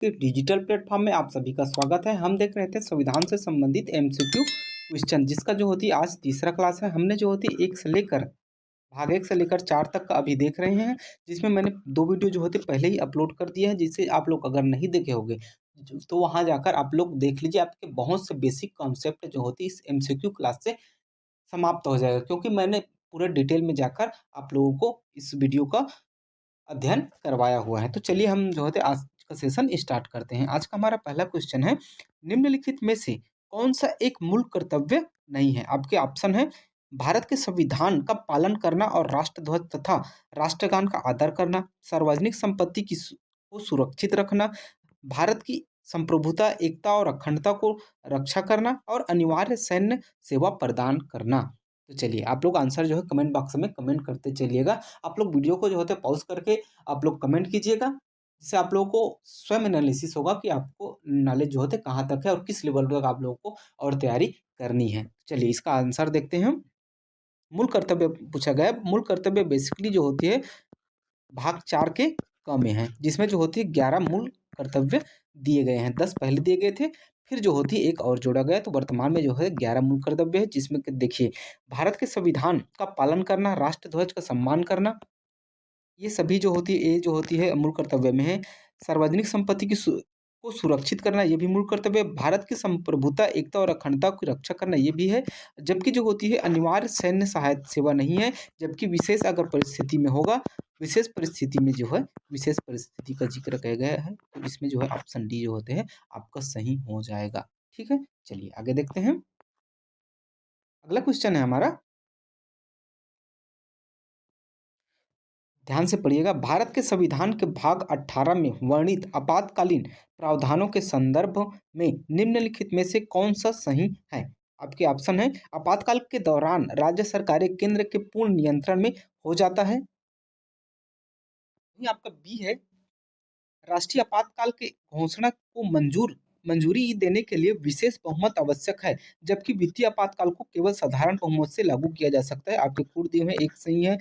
के digital platform में आप सभी का स्वागत है। हम देख रहे थे संविधान से संबंधित एमसीक्यू क्वेश्चन, जिसका जो होती है आज तीसरा क्लास है। हमने जो होती है 1 से लेकर भाग 1 से लेकर 4 तक का अभी देख रहे हैं, जिसमें मैंने 2 वीडियो जो होते पहले ही अपलोड कर दिए हैं, जिसे आप लोग अगर नहीं देखे होंगे तो वहाँ जाकर आप लोग देख लीजिए। आपके बहुत से बेसिक कॉन्सेप्ट जो होती है इस एमसीक्यू क्लास से समाप्त हो जाएगा, क्योंकि मैंने पूरे डिटेल में जाकर आप लोगों को इस वीडियो का अध्ययन करवाया हुआ है। तो चलिए हम जो होते आज का सेशन स्टार्ट करते हैं। आज का हमारा पहला क्वेश्चन है, निम्नलिखित में से कौन सा एक मूल कर्तव्य नहीं है? आपके ऑप्शन है, भारत के संविधान का पालन करना और राष्ट्रध्वज तथा राष्ट्रगान का आदर करना, सार्वजनिक संपत्ति को सुरक्षित रखना, भारत की संप्रभुता, एकता और अखंडता को रक्षा करना और अनिवार्य सैन्य सेवा प्रदान करना। तो चलिए आप लोग आंसर जो है कमेंट बॉक्स में कमेंट करते चलिएगा। आप लोग वीडियो को जो होता है पॉज करके आप लोग कमेंट कीजिएगा, जिससे आप लोगों को स्वयं एनालिसिस होगा कि आपको नॉलेज जो होते कहाँ तक है और किस लेवल तक आप लोगों को और तैयारी करनी है। चलिए इसका आंसर देखते हैं हम। मूल कर्तव्य पूछा गया है। मूल कर्तव्य बेसिकली जो होती है भाग 4 के क में है, जिसमें जो होती है 11 मूल कर्तव्य दिए गए हैं। 10 पहले दिए गए थे, फिर जो होती है एक और जोड़ा गया, तो वर्तमान में जो है 11 मूल कर्तव्य है, जिसमें कि देखिए भारत के संविधान का पालन करना, राष्ट्रध्वज का सम्मान करना, ये सभी जो होती है ये जो होती है मूल कर्तव्य में है। सार्वजनिक संपत्ति को सुरक्षित करना, ये भी मूल कर्तव्य है। भारत की संप्रभुता, एकता और अखंडता की रक्षा करना, ये भी है। जबकि जो होती है अनिवार्य सैन्य सहायता सेवा नहीं है, जबकि विशेष अगर परिस्थिति में होगा, विशेष परिस्थिति में जो है विशेष परिस्थिति का जिक्र किया गया है, तो इसमें जो है ऑप्शन डी जो होते हैं आपका सही हो जाएगा। ठीक है, चलिए आगे देखते हैं। अगला क्वेश्चन है हमारा, ध्यान से पढ़िएगा। भारत के संविधान के भाग 18 में वर्णित आपातकालीन प्रावधानों के संदर्भ में निम्नलिखित में से कौन सा सही है? आपके ऑप्शन है, आपातकाल के दौरान राज्य सरकारें केंद्र के पूर्ण नियंत्रण में हो जाता है। ये आपका बी है, राष्ट्रीय आपातकाल के घोषणा को मंजूरी देने के लिए विशेष बहुमत आवश्यक है, जबकि वित्तीय आपातकाल को केवल साधारण बहुमत से लागू किया जा सकता है। आपके पूर्ण दिए हुए एक सही है,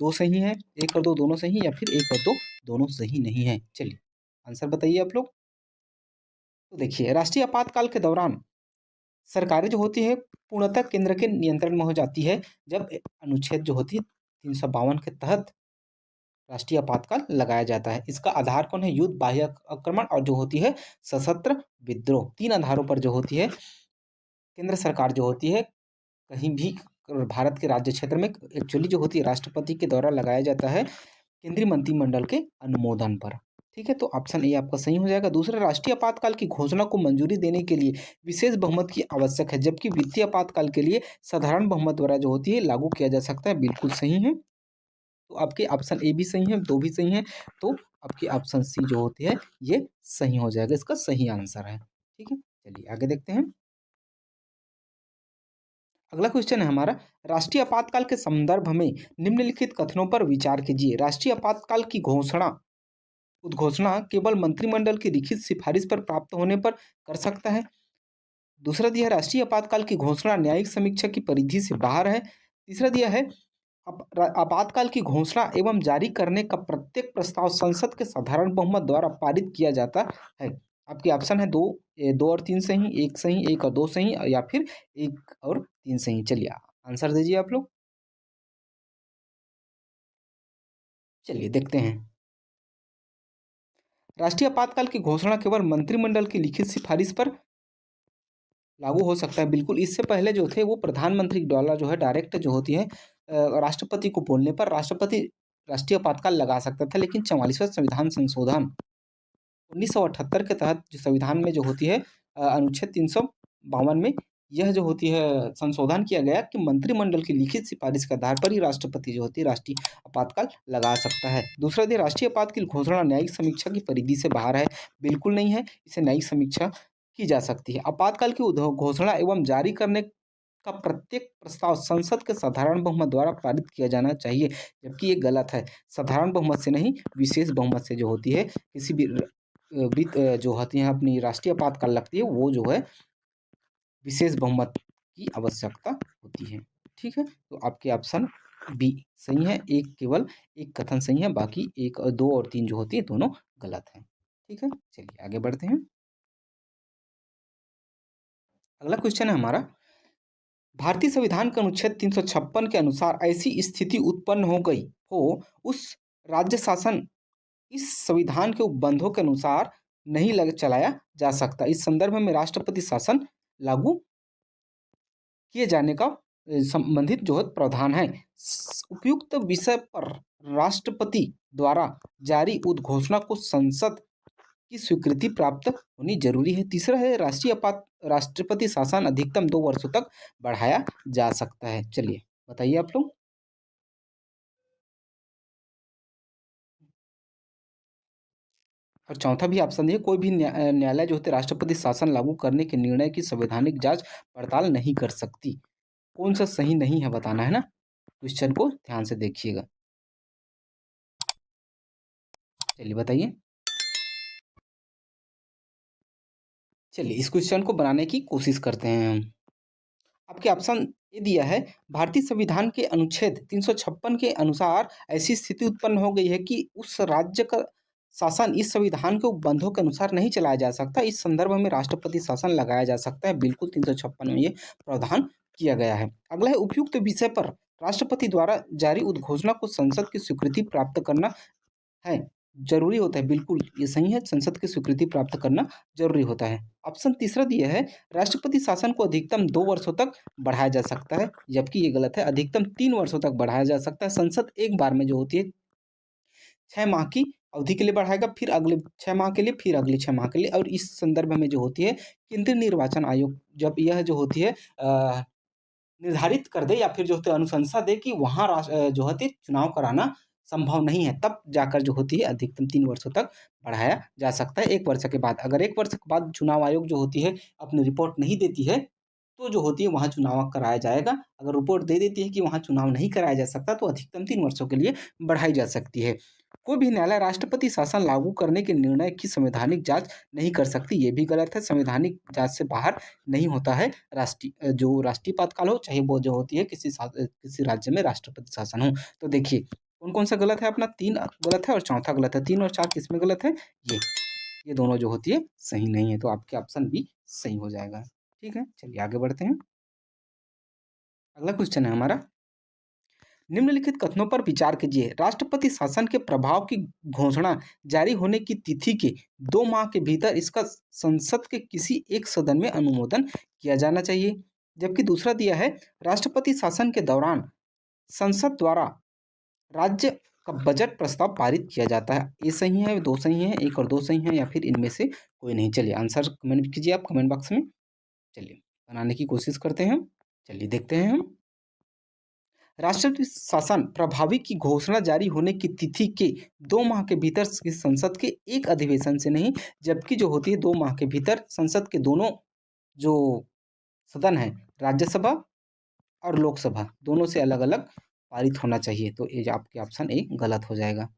2 सही है, 1 और 2 दोनों सही, या फिर 1 और 2 दोनों सही नहीं है। चलिए आंसर बताइए आप लोग। तो देखिए राष्ट्रीय आपातकाल के दौरान सरकारें जो होती है पूर्णतः केंद्र के नियंत्रण में हो जाती है, जब अनुच्छेद जो होती है 352 के तहत राष्ट्रीय आपातकाल लगाया जाता है। इसका आधार कौन है? युद्ध, बाह्य आक्रमण और जो होती है सशस्त्र विद्रोह। 3 आधारों पर जो होती है केंद्र सरकार जो होती है कहीं भी भारत के राज्य क्षेत्र में एक्चुअली जो होती है राष्ट्रपति के द्वारा लगाया जाता है केंद्रीय मंत्रिमंडल के अनुमोदन पर। ठीक है, तो ऑप्शन ए आपका सही हो जाएगा। दूसरा, राष्ट्रीय आपातकाल की घोषणा को मंजूरी देने के लिए विशेष बहुमत की आवश्यक है, जबकि वित्तीय आपातकाल के लिए साधारण बहुमत द्वारा जो होती है लागू किया जा सकता है। बिल्कुल सही है, तो आपके ऑप्शन ए भी सही है, 2 भी सही है, तो आपकी ऑप्शन सी जो होती है ये सही हो जाएगा, इसका सही आंसर है। ठीक है, चलिए आगे देखते हैं। अगला क्वेश्चन है हमारा, राष्ट्रीय आपातकाल के संदर्भ में निम्नलिखित कथनों पर विचार कीजिए। राष्ट्रीय आपातकाल की उद्घोषणा केवल मंत्रिमंडल की लिखित सिफारिश पर प्राप्त होने पर कर सकता है। दूसरा दिया है, राष्ट्रीय आपातकाल की घोषणा न्यायिक समीक्षा की परिधि से बाहर है। तीसरा दिया है, आपातकाल की घोषणा एवं जारी करने का प्रत्येक प्रस्ताव संसद के साधारण बहुमत द्वारा पारित किया जाता है। आपके ऑप्शन है 2 और 3 सही, 1 सही, 1 और 2 सही, या फिर 1 और 3 सही। चलिए आंसर दीजिए आप लोग। चलिए देखते हैं। राष्ट्रीय आपातकाल की घोषणा केवल मंत्रिमंडल की लिखित सिफारिश पर लागू हो सकता है। बिल्कुल, इससे पहले जो थे वो प्रधानमंत्री द्वारा जो है डायरेक्ट जो होती है राष्ट्रपति को बोलने पर राष्ट्रपति राष्ट्रीय आपातकाल लगा सकता था, लेकिन 44वां संविधान संशोधन 1978 के तहत जो संविधान में जो होती है अनुच्छेद 352 में यह जो होती है संशोधन किया गया कि मंत्रिमंडल की लिखित सिफारिश के आधार पर ही राष्ट्रपति जो होती है राष्ट्रीय आपातकाल लगा सकता है। दूसरा दिन, राष्ट्रीय आपातकाल की घोषणा न्यायिक समीक्षा की परिधि से बाहर है। बिल्कुल नहीं है, इसे न्यायिक समीक्षा की जा सकती है। आपातकाल की घोषणा एवं जारी करने का प्रत्येक प्रस्ताव संसद के साधारण बहुमत द्वारा पारित किया जाना चाहिए, जबकि ये गलत है। साधारण बहुमत से नहीं, विशेष बहुमत से जो होती है किसी भी जो होती है अपनी राष्ट्रीय आपातकाल लगती है वो जो है विशेष बहुमत की आवश्यकता होती है। ठीक है, तो आपके ऑप्शन बी सही है। केवल एक कथन सही है, बाकी 1 और 2 और 3 जो होती है दोनों गलत हैं। ठीक है, चलिए आगे बढ़ते हैं। अगला क्वेश्चन है हमारा, भारतीय संविधान के अनुच्छेद 356 के अनुसार ऐसी स्थिति उत्पन्न हो गई हो उस राज्य शासन इस संविधान के उपबंधों के अनुसार नहीं चलाया जा सकता। इस संदर्भ में राष्ट्रपति शासन लागू किए जाने का संबंधित जो है प्रावधान है। उपयुक्त विषय पर राष्ट्रपति द्वारा जारी उद्घोषणा को संसद की स्वीकृति प्राप्त होनी जरूरी है। तीसरा है राष्ट्रपति शासन अधिकतम 2 वर्षों तक बढ़ाया जा सकता है। चलिए बताइए आप लोग। और चौथा भी ऑप्शन है, कोई भी न्यायालय जो होते राष्ट्रपति शासन लागू करने के निर्णय की संवैधानिक जांच पड़ताल नहीं कर सकती। कौन सा सही नहीं है बताना है ना, क्वेश्चन को ध्यान से देखिएगा। चलिए बताइए। चलिए इस क्वेश्चन को बनाने की कोशिश करते हैं हम। आपके ऑप्शन ये दिया है, भारतीय संविधान के अनुच्छेद 356 के अनुसार ऐसी स्थिति उत्पन्न हो गई है कि उस राज्य का शासन इस संविधान के उपबंधों के अनुसार नहीं चलाया जा सकता। इस संदर्भ में राष्ट्रपति शासन लगाया जा सकता है। बिल्कुल 356 में ये प्रावधान किया गया है। अगला है, उपयुक्त विषय पर राष्ट्रपति द्वारा जारी उद्घोषणा को संसद की स्वीकृति प्राप्त करना है जरूरी होता है। बिल्कुल ये सही है, संसद की स्वीकृति प्राप्त करना जरूरी होता है। ऑप्शन तीसरा दिया है, राष्ट्रपति शासन को अधिकतम 2 वर्षों तक बढ़ाया जा सकता है, जबकि ये गलत है। अधिकतम 3 वर्षों तक बढ़ाया जा सकता है। संसद एक बार में जो होती है 6 माह की अवधि के लिए बढ़ाएगा, फिर अगले 6 माह के लिए, फिर अगले 6 माह के लिए। और इस संदर्भ में जो होती है केंद्रीय निर्वाचन आयोग जब यह जो होती है निर्धारित कर दे या फिर जो होती है अनुशंसा दे कि वहाँ जो होती है चुनाव कराना संभव नहीं है, तब जाकर जो होती है अधिकतम 3 वर्षों तक बढ़ाया जा सकता है। 1 वर्ष के बाद, अगर 1 वर्ष के बाद चुनाव आयोग जो होती है अपनी रिपोर्ट नहीं देती है, तो जो होती है वहाँ चुनाव कराया जाएगा। अगर रिपोर्ट दे देती है कि वहाँ चुनाव नहीं कराया जा सकता, तो अधिकतम 3 वर्षों के लिए बढ़ाई जा सकती है। कोई भी न्यायालय राष्ट्रपति शासन लागू करने के निर्णय की संवैधानिक जांच नहीं कर सकती, ये भी गलत है। संवैधानिक जांच से बाहर नहीं होता है जो राष्ट्रीय आपातकाल हो, चाहे वो जो होती है किसी राज्य में राष्ट्रपति शासन हो। तो देखिए कौन कौन सा गलत है अपना, 3 गलत है और चौथा गलत है। 3 और 4 किसमें गलत है, ये दोनों जो होती है सही नहीं है, तो आपके ऑप्शन बी सही हो जाएगा। ठीक है, चलिए आगे बढ़ते हैं। अगला क्वेश्चन है हमारा, निम्नलिखित कथनों पर विचार कीजिए। राष्ट्रपति शासन के प्रभाव की घोषणा जारी होने की तिथि के 2 माह के भीतर इसका संसद के किसी एक सदन में अनुमोदन किया जाना चाहिए। जबकि दूसरा दिया है, राष्ट्रपति शासन के दौरान संसद द्वारा राज्य का बजट प्रस्ताव पारित किया जाता है। ये सही है, 2 सही है, 1 और 2 सही है, या फिर इनमें से कोई नहीं। चलिए आंसर कमेंट कीजिए आप कमेंट बॉक्स में। चलिए बनाने की कोशिश करते हैं हम। चलिए देखते हैं हम। राष्ट्रपति शासन प्रभावी की घोषणा जारी होने की तिथि के 2 माह के भीतर की संसद के एक अधिवेशन से नहीं, जबकि जो होती है 2 माह के भीतर संसद के दोनों जो सदन है, राज्यसभा और लोकसभा, दोनों से अलग अलग पारित होना चाहिए। तो ये आपके ऑप्शन ए गलत हो जाएगा,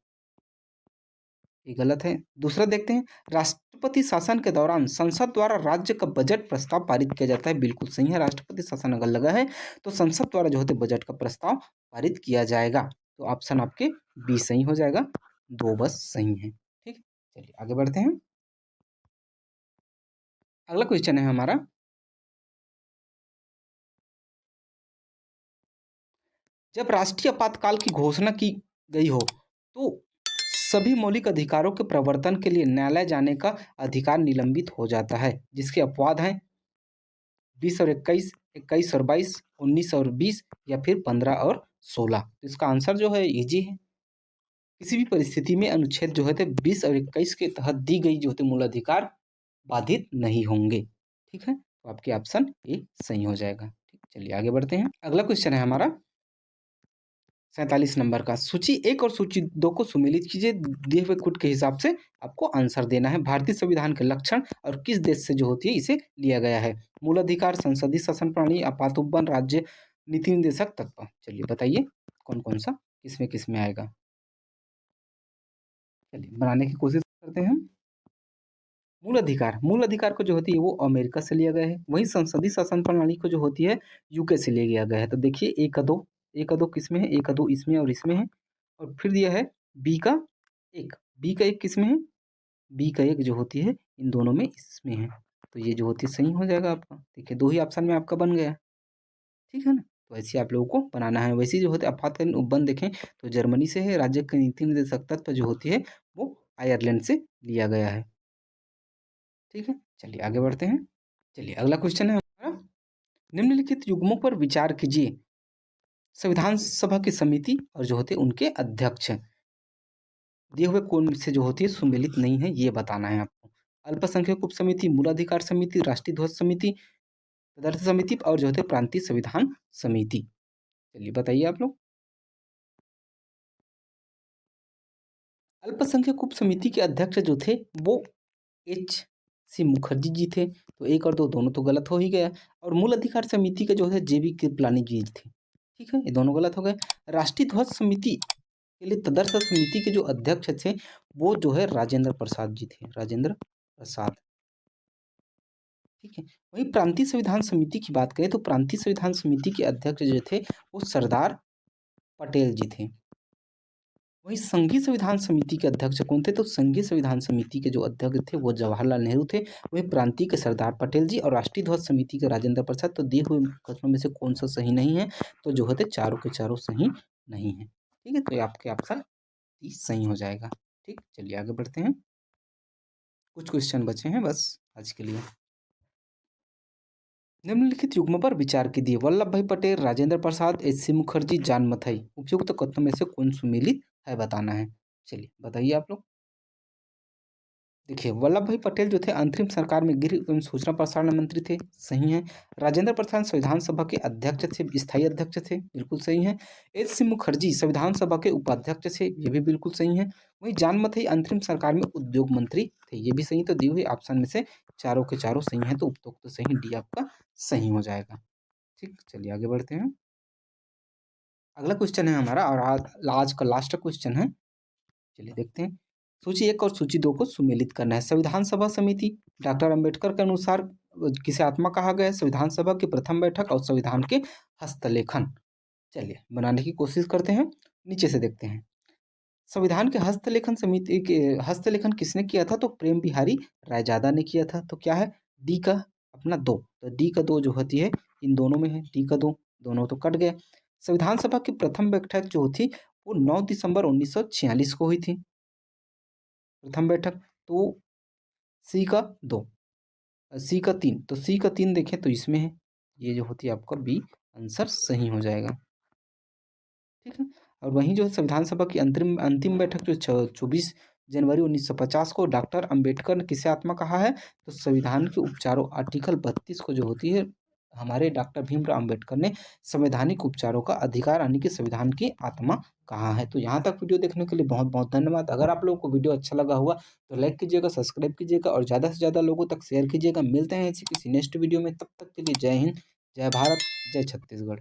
ये गलत है। दूसरा देखते हैं, राष्ट्रपति शासन के दौरान संसद द्वारा राज्य का बजट प्रस्ताव पारित किया जाता है। बिल्कुल सही है, राष्ट्रपति शासन अगर लगा है तो संसद द्वारा जो होते बजट का प्रस्ताव पारित किया जाएगा। तो ऑप्शन आपके बी सही हो जाएगा, 2 बस सही है। ठीक, चलिए आगे बढ़ते हैं। अगला क्वेश्चन है हमारा, जब राष्ट्रीय आपातकाल की घोषणा की गई हो तो सभी मौलिक अधिकारों के प्रवर्तन के लिए न्यायालय जाने का अधिकार निलंबित हो जाता है, जिसके अपवाद हैं 20 और 21, 21 और 22, 19 और 20, या फिर 15 और 16। तो इसका आंसर जो है इजी है। किसी भी परिस्थिति में अनुच्छेद जो है 20 और 21 के तहत दी गई जो होते मूल अधिकार बाधित नहीं होंगे। ठीक है, तो आपके ऑप्शन ए सही हो जाएगा। ठीक, चलिए आगे बढ़ते हैं। अगला क्वेश्चन है हमारा 47 नंबर का, सूची 1 और सूची 2 को सुमेलित कीजिए। दिए हुए कोड के हिसाब से आपको आंसर देना है। भारतीय संविधान के लक्षण और किस देश से जो होती है इसे लिया गया है। मूल अधिकार, संसदीय शासन प्रणाली, आपात उपबंध, राज्य नीति निर्देशक तत्व। चलिए बताइए कौन कौन सा किसमें आएगा। चलिए बनाने की कोशिश करते हैं हम। मूल अधिकार को जो होती है वो अमेरिका से लिया गया है। वहीं संसदीय शासन प्रणाली को जो होती है यूके से लिया गया है। तो देखिए ए का दो किसमें है, ए का 2 इसमें और इसमें है। और फिर दिया है बी का 1, बी का 1 किसमें है, बी का 1 जो होती है इन दोनों में इसमें है, तो ये जो होती है सही हो जाएगा आपका। देखिए 2 ही ऑप्शन में आपका बन गया, ठीक है ना? तो ऐसे आप लोगों को बनाना है। वैसे ही जो होते हैं आपातकालीन उपबंध देखें तो जर्मनी से है, राज्य की नीति निर्देशक तत्व जो होती है वो आयरलैंड से लिया गया है, ठीक है? चलिए आगे बढ़ते हैं। चलिए अगला क्वेश्चन है हमारा, निम्नलिखित युग्मों पर विचार कीजिए। संविधान सभा की समिति और जो होते हैं उनके अध्यक्ष दिए हुए कौन से जो होती है सुमेलित नहीं है, ये बताना है आपको। अल्पसंख्यक उप समिति, मूलाधिकार समिति, राष्ट्रीय ध्वज समिति, तदर्थ समिति और जो होते हैं प्रांतीय संविधान समिति। चलिए बताइए आप लोग। अल्पसंख्यक उप समिति के अध्यक्ष जो थे वो एच सी मुखर्जी जी थे, तो 1 और 2 दोनों तो गलत हो ही गया। और मूल अधिकार समिति के जो है जेबी कृपलानी जी थे, ठीक है, ये दोनों गलत हो गए। राष्ट्रीय ध्वज समिति के लिए तदर्थ समिति के जो अध्यक्ष थे वो जो है राजेंद्र प्रसाद जी थे, राजेंद्र प्रसाद, ठीक है। वहीं प्रांतीय संविधान समिति की बात करें तो प्रांतीय संविधान समिति के अध्यक्ष जो थे वो सरदार पटेल जी थे। वहीं संघीय संविधान समिति के अध्यक्ष कौन थे, तो संघीय संविधान समिति के जो अध्यक्ष थे वो जवाहरलाल नेहरू थे। वहीं प्रांतीय के सरदार पटेल जी और राष्ट्रीय ध्वज समिति के राजेंद्र प्रसाद। तो दिए हुए कथनों में से कौन सा सही नहीं है, तो जो होते चारों के चारों सही नहीं है, ठीक है। तो ये आपके ऑप्शन डी सही हो जाएगा, ठीक। चलिए आगे बढ़ते हैं, कुछ क्वेश्चन बचे हैं बस आज के लिए। निम्नलिखित युग्म पर विचार कीजिए। वल्लभ भाई पटेल, राजेंद्र प्रसाद, एच सी मुखर्जी, जान मथई। उपयुक्त कथनों में से कौन सुमेलित है बताना है। चलिए बताइए आप लोग। देखिए वल्लभ भाई पटेल जो थे अंतरिम सरकार में गृह एवं सूचना प्रसारण मंत्री थे, सही है। राजेंद्र प्रसाद संविधान सभा के अध्यक्ष थे, स्थायी अध्यक्ष थे, बिल्कुल सही है। एच सी मुखर्जी संविधान सभा के उपाध्यक्ष थे, ये भी बिल्कुल सही है। वहीं जान मथई अंतरिम सरकार में उद्योग मंत्री थे, ये भी सही। तो दिए हुए ऑप्शन में से चारों के चारों सही है, तो उपयुक्त तो सही डी आपका सही हो जाएगा, ठीक। चलिए आगे बढ़ते हैं। अगला क्वेश्चन है हमारा और आज का लास्ट क्वेश्चन है। चलिए देखते हैं। सूची 1 और सूची 2 को सुमेलित करना है। संविधान सभा समिति डॉक्टर अंबेडकर के अनुसार किसे आत्मा कहा गया है। संविधान सभा की प्रथम बैठक और संविधान के हस्तलेखन। चलिए बनाने की कोशिश करते हैं, नीचे से देखते हैं। संविधान के हस्तलेखन समिति के हस्तलेखन किसने किया था, तो प्रेम बिहारी रायजादा ने किया था। तो क्या है डी का अपना 2, तो डी का 2 जो होती है इन दोनों में है, डी का 2 दोनों तो कट गए। संविधान सभा की प्रथम बैठक जो थी वो 9 दिसंबर 1946 को हुई थी, प्रथम बैठक। तो सी का 2, सी का 3, तो सी का 3 देखें तो इसमें है, ये जो होती है आपका बी आंसर सही हो जाएगा, ठीक है। और वहीं जो है संविधान सभा की अंतरिम अंतिम बैठक जो 24 जनवरी 1950 को डॉक्टर अंबेडकर ने किसे आत्मा कहा है, तो संविधान के उपचारों आर्टिकल 32 को जो होती है हमारे डॉक्टर भीमराव अंबेडकर ने संवैधानिक उपचारों का अधिकार यानी कि संविधान की आत्मा कहा है। तो यहाँ तक वीडियो देखने के लिए बहुत बहुत धन्यवाद। अगर आप लोगों को वीडियो अच्छा लगा हुआ तो लाइक कीजिएगा, सब्सक्राइब कीजिएगा और ज़्यादा से ज़्यादा लोगों तक शेयर कीजिएगा। मिलते हैं ऐसी किसी नेक्स्ट वीडियो में, तब तक के लिए जय हिंद, जय भारत, जय छत्तीसगढ़।